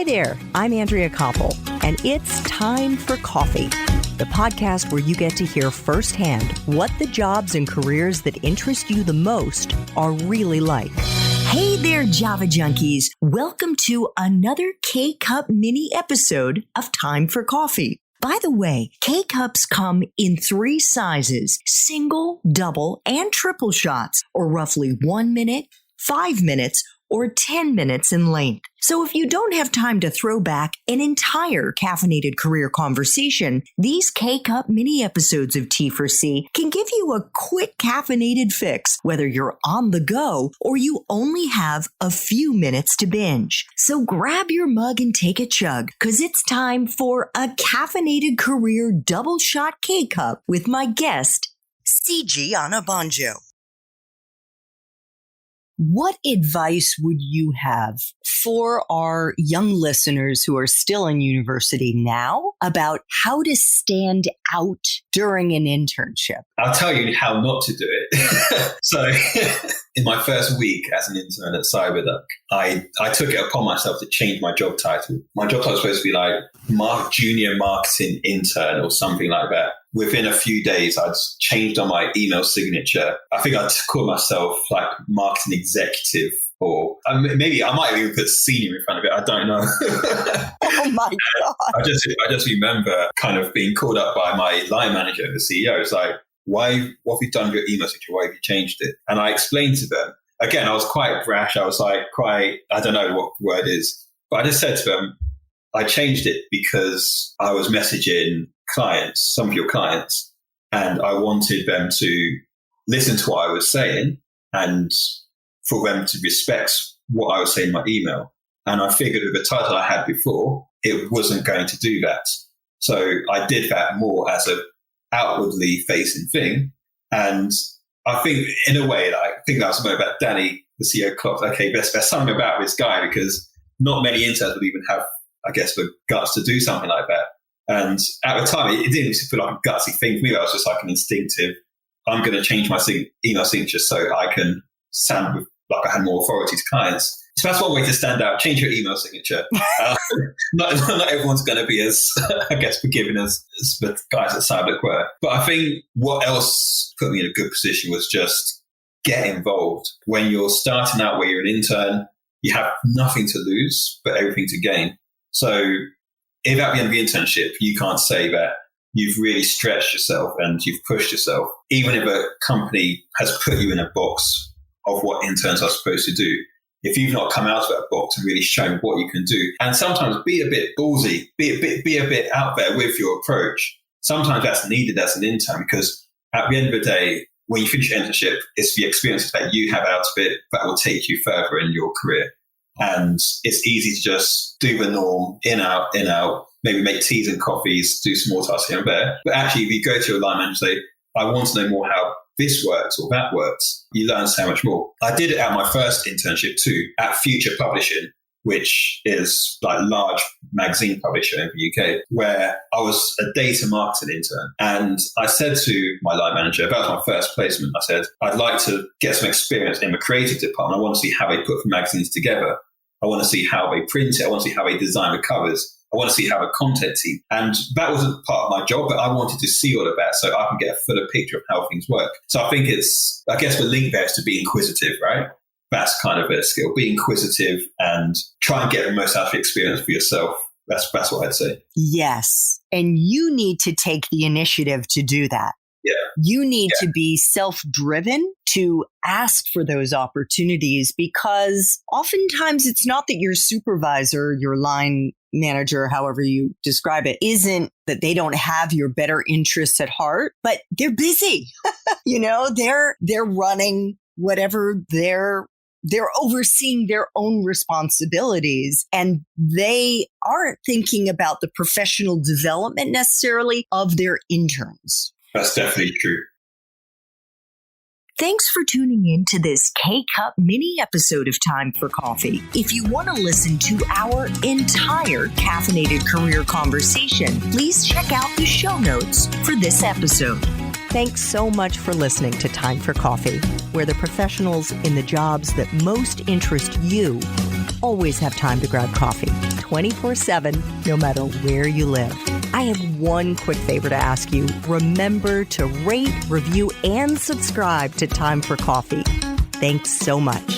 Hi there, I'm Andrea Koppel, and it's Time for Coffee, the podcast where you get to hear firsthand what the jobs and careers that interest you the most are really like. Hey there, Java junkies. Welcome to another K-Cup mini episode of Time for Coffee. By the way, K-Cups come in 3 sizes, single, double, and triple shots, or roughly 1 minute, 5 minutes, or 10 minutes in length. So if you don't have time to throw back an entire caffeinated career conversation, these K-Cup mini episodes of T4C can give you a quick caffeinated fix, whether you're on the go or you only have a few minutes to binge. So grab your mug and take a chug, because it's time for a caffeinated career double shot K-Cup with my guest, Siji Onabanjo. What advice would you have for our young listeners who are still in university now about how to stand out during an internship? I'll tell you how not to do it. So in my first week as an intern at CyberDuck, I took it upon myself to change my job title. My job title was supposed to be like junior marketing intern or something like that. Within a few days, I'd changed on my email signature. I think I'd call myself like marketing executive, or maybe I might have even put senior in front of it. I don't know. Oh my God. I just remember kind of being called up by my line manager, the CEO. It's like, what have you done with your email signature? Why have you changed it? And I explained to them. Again, I was quite brash. I was like I don't know what the word is, but I just said to them, I changed it because I was messaging clients, some of your clients, and I wanted them to listen to what I was saying and for them to respect what I was saying in my email. And I figured with the title I had before, it wasn't going to do that. So I did that more as an outwardly facing thing. And I think in a way, I think that was something about Danny, the CEO, clocked, okay, there's something about this guy, because not many interns would even have, I guess, the guts to do something like that. And at the time, it didn't feel like a gutsy thing for me. It was just like an instinctive, I'm going to change my email signature so I can sound like I had more authority to clients. So that's one way to stand out. Change your email signature. Not everyone's going to be as, I guess, forgiving as the guys at CyberDuck were. But I think what else put me in a good position was just get involved. When you're starting out where you're an intern, you have nothing to lose, but everything to gain. So if at the end of the internship, you can't say that you've really stretched yourself and you've pushed yourself, even if a company has put you in a box of what interns are supposed to do, if you've not come out of that box and really shown what you can do, and sometimes be a bit ballsy, be a bit out there with your approach, sometimes that's needed as an intern, because at the end of the day, when you finish your internship, it's the experiences that you have out of it that will take you further in your career. And it's easy to just do the norm, in, out, maybe make teas and coffees, do some more tasks here and there. But actually, if you go to your line manager and say, I want to know more how this works or that works, you learn so much more. I did it at my first internship too, at Future Publishing, which is like a large magazine publisher in the UK, where I was a data marketing intern. And I said to my line manager, that was my first placement, I said, I'd like to get some experience in the creative department. I want to see how they put the magazines together. I want to see how they print it. I want to see how they design the covers. I want to see how the content team. And that wasn't part of my job, but I wanted to see all of that so I can get a fuller picture of how things work. So I think I guess the link there is to be inquisitive, right? That's kind of a skill. Be inquisitive and try and get the most out of the experience for yourself. That's what I'd say. Yes. And you need to take the initiative to do that. Yeah. You need to be self-driven to ask for those opportunities, because oftentimes it's not that your supervisor, your line manager, however you describe it, isn't that they don't have your better interests at heart, but they're busy. They're running whatever they're overseeing their own responsibilities, and they aren't thinking about the professional development necessarily of their interns. That's definitely true. Thanks for tuning in to this K-Cup mini episode of Time for Coffee. If you want to listen to our entire caffeinated career conversation, please check out the show notes for this episode. Thanks so much for listening to Time for Coffee, where the professionals in the jobs that most interest you always have time to grab coffee 24/7, no matter where you live. I have one quick favor to ask you. Remember to rate, review, and subscribe to Time for Coffee. Thanks so much.